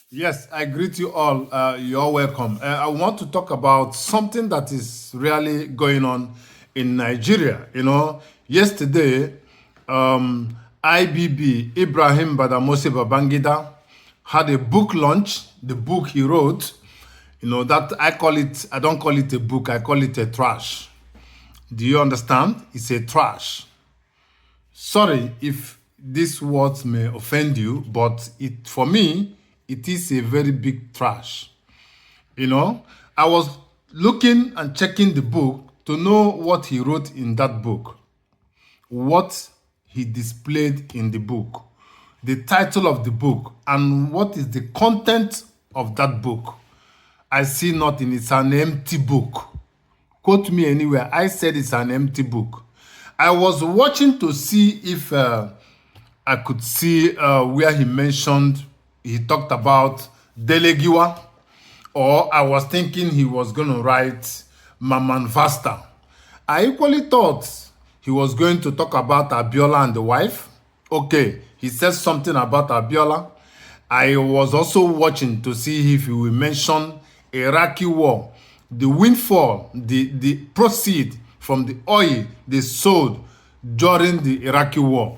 Yes, I greet you all. You're welcome. I want to talk about something that is really going on in Nigeria. Yesterday, IBB, Ibrahim Babangida, had a book launch, the book he wrote. That I don't call it a book, I call it a trash. Do you understand? It's a trash. Sorry if these words may offend you, but for me, it is a very big trash. I was looking and checking the book to know what he wrote in that book, what he displayed in the book, the title of the book, and what is the content of that book. I see nothing. It's an empty book. Quote me anywhere. I said it's an empty book. I was watching to see if I could see where he talked about Delegiwa, or I was thinking he was going to write Maman Vasta. I equally thought he was going to talk about Abiola and the wife. Okay, he said something about Abiola. I was also watching to see if he will mention Iraqi war, the windfall, the proceed from the oil they sold during the Iraqi war.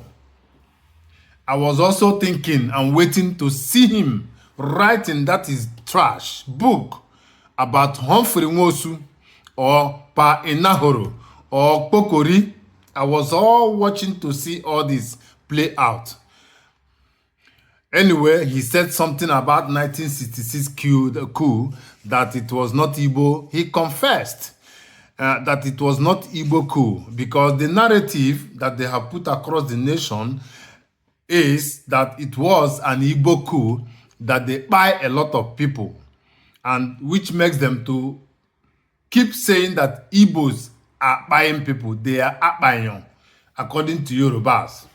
I was also thinking and waiting to see him writing that his trash book about Humphrey Nwosu or Pa Inahoro or Pokori. I was all watching to see all this play out. Anyway, he said something about 1966 coup, that it was not Igbo. He confessed that it was not Igbo coup because the narrative that they have put across the nation is that it was an Igbo coup, that they buy a lot of people, and which makes them to keep saying that Igbos are buying people. They are Akbayon, according to Yorubas.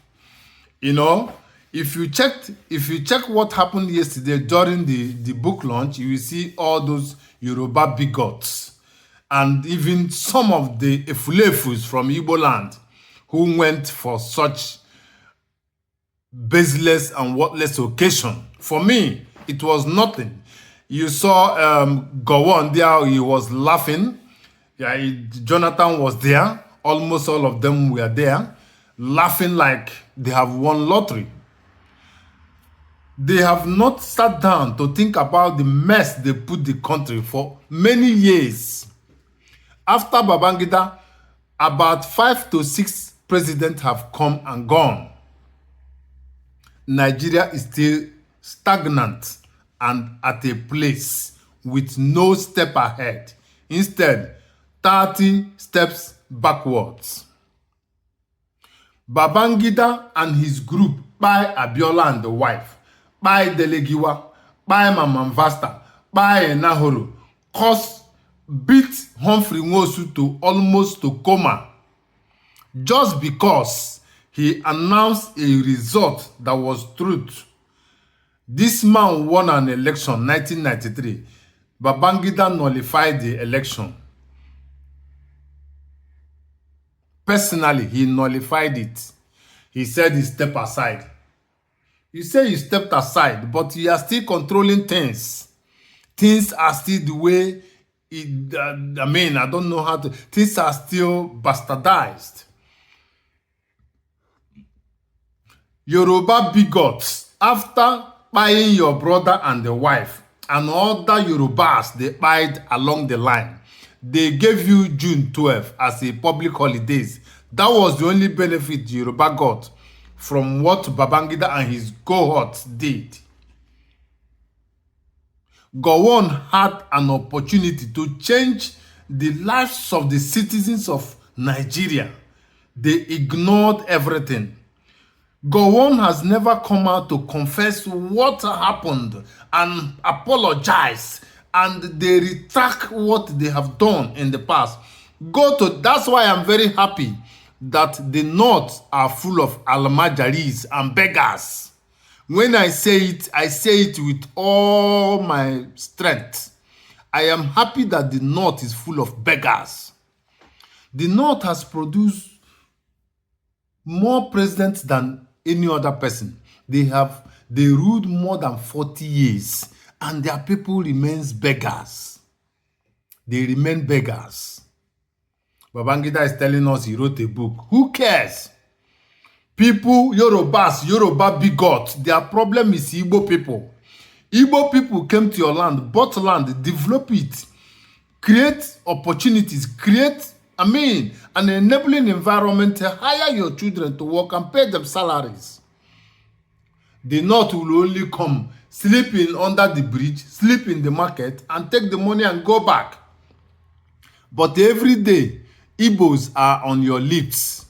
If you check what happened yesterday during the book launch, you will see all those Yoruba bigots and even some of the Efulefus from Igbo land who went for such baseless and worthless occasion. For me, it was nothing. You saw Gowon there, he was laughing. Yeah, Jonathan was there. Almost all of them were there, laughing like they have won lottery. They have not sat down to think about the mess they put the country for many years. After Babangida, about 5 to 6 presidents have come and gone. Nigeria is still stagnant and at a place with no step ahead. Instead, 30 steps backwards. Babangida and his group by Abiola and the wife, by Delegiwa, by Maman Vasta, by Nahoro, beat Humphrey Nwosu to almost to coma just because he announced a result that was truth. This man won an election 1993. Babangida nullified the election. Personally, he nullified it. He said he stepped aside. You say you stepped aside, but you are still controlling things. Things are still the way I don't know how to. Things are still bastardized. Yoruba bigots, after buying your brother and the wife, and other Yorubas they buyed along the line, they gave you June 12th as a public holidays. That was the only benefit Yoruba got from what Babangida and his cohorts did. Gowon had an opportunity to change the lives of the citizens of Nigeria. They ignored everything. Gowon has never come out to confess what happened and apologize, and they retract what they have done in the past. That's why I'm very happy that the North are full of almajaris and beggars. When I say it with all my strength. I am happy that the North is full of beggars. The North has produced more presidents than any other person. They ruled more than 40 years and their people remains beggars. They remain beggars. Babangida is telling us he wrote a book. Who cares? People, Yorubas, Yoruba bigots, their problem is Igbo people. Igbo people came to your land, bought land, develop it, create opportunities, create, an enabling environment to hire your children to work and pay them salaries. The North will only come, sleep in under the bridge, sleep in the market, and take the money and go back. But every day, Igbos are on your lips.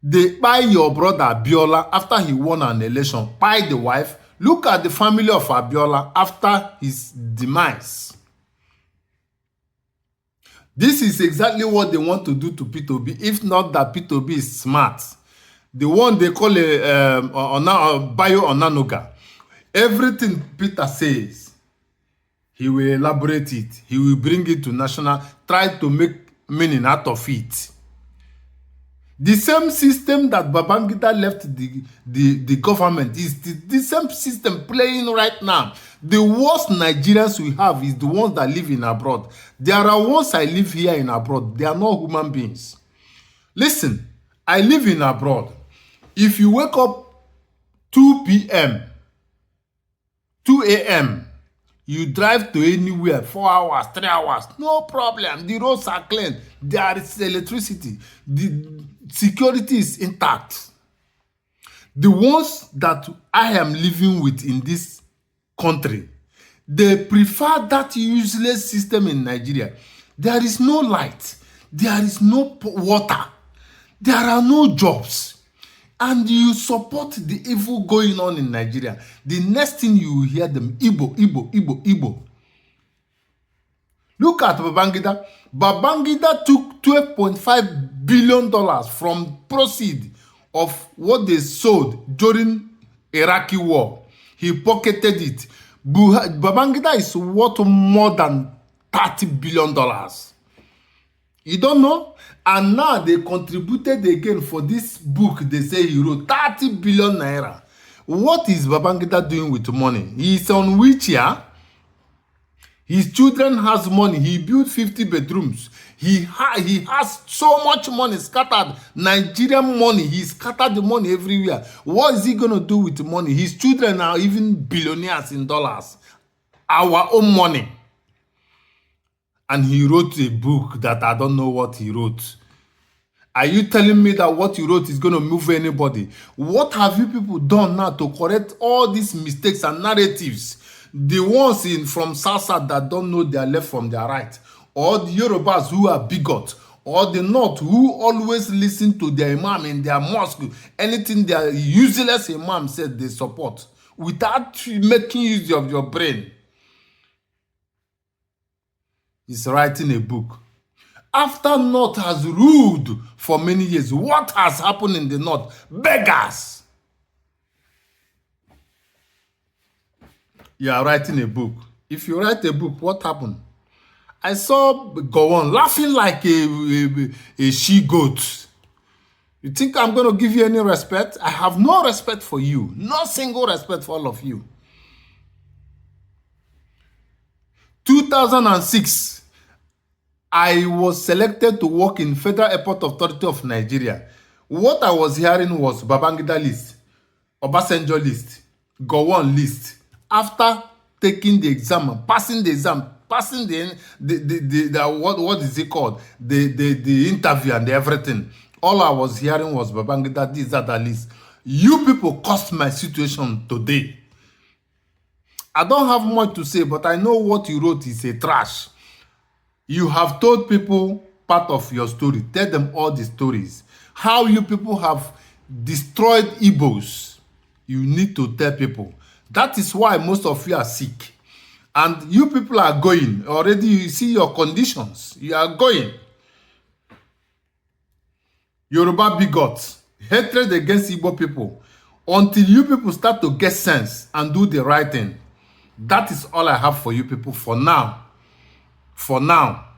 They buy your brother Abiola after he won an election, buy the wife. Look at the family of Abiola after his demise. This is exactly what they want to do to P2B, if not that P2B is smart. The one they call a Bio Onanoga. Everything Peter says, he will elaborate it. He will bring it to national, try to make meaning out of it. The same system that Babangida left the government is the same system playing right now. The worst Nigerians we have is the ones that live in abroad. There are ones I live here in abroad. They are not human beings. Listen, I live in abroad. If you wake up 2 p.m., 2 a.m., you drive to anywhere, 4 hours, 3 hours, no problem. The roads are clean. There is electricity. The security is intact. The ones that I am living with in this country, they prefer that useless system in Nigeria. There is no light. There is no water. There are no jobs. And you support the evil going on in Nigeria. The next thing you will hear them, Igbo, Igbo, Igbo, Igbo. Look at Babangida. Babangida took $12.5 billion from proceeds of what they sold during Iraqi war. He pocketed it. Babangida is worth more than $30 billion. You don't know? And now they contributed again for this book they say he wrote, 30 billion naira. What is Babangida doing with money? He's on wheelchair. His children has money. He built 50 bedrooms. He has so much money scattered. Nigerian money. He scattered the money everywhere. What is he going to do with the money? His children are even billionaires in dollars. Our own money. And he wrote a book that I don't know what he wrote. Are you telling me that what you wrote is going to move anybody? What have you people done now to correct all these mistakes and narratives? The ones from South that don't know their left from their right. Or the Yorubas who are bigots. Or the North who always listen to their imam in their mosque. Anything their useless imam said they support. Without making use of your brain. He's writing a book. After North has ruled for many years, what has happened in the North? Beggars. You are writing a book. If you write a book, what happened? I saw Gowon laughing like a she-goat. You think I'm going to give you any respect? I have no respect for you. No single respect for all of you. 2006. I was selected to work in Federal Airport Authority of Nigeria. What I was hearing was Babangida list, Obasanjo list, Gowon list. After taking the exam, passing the exam, passing what is it called? The interview and everything. All I was hearing was Babangida this, that list. You people caused my situation today. I don't have much to say, but I know what you wrote is a trash. You have told people part of your story. Tell them all the stories. How you people have destroyed Igbos. You need to tell people. That is why most of you are sick. And you people are going. Already you see your conditions. You are going. Yoruba bigots. Hatred against Igbo people. Until you people start to get sense and do the right thing. That is all I have for you people for now. For now.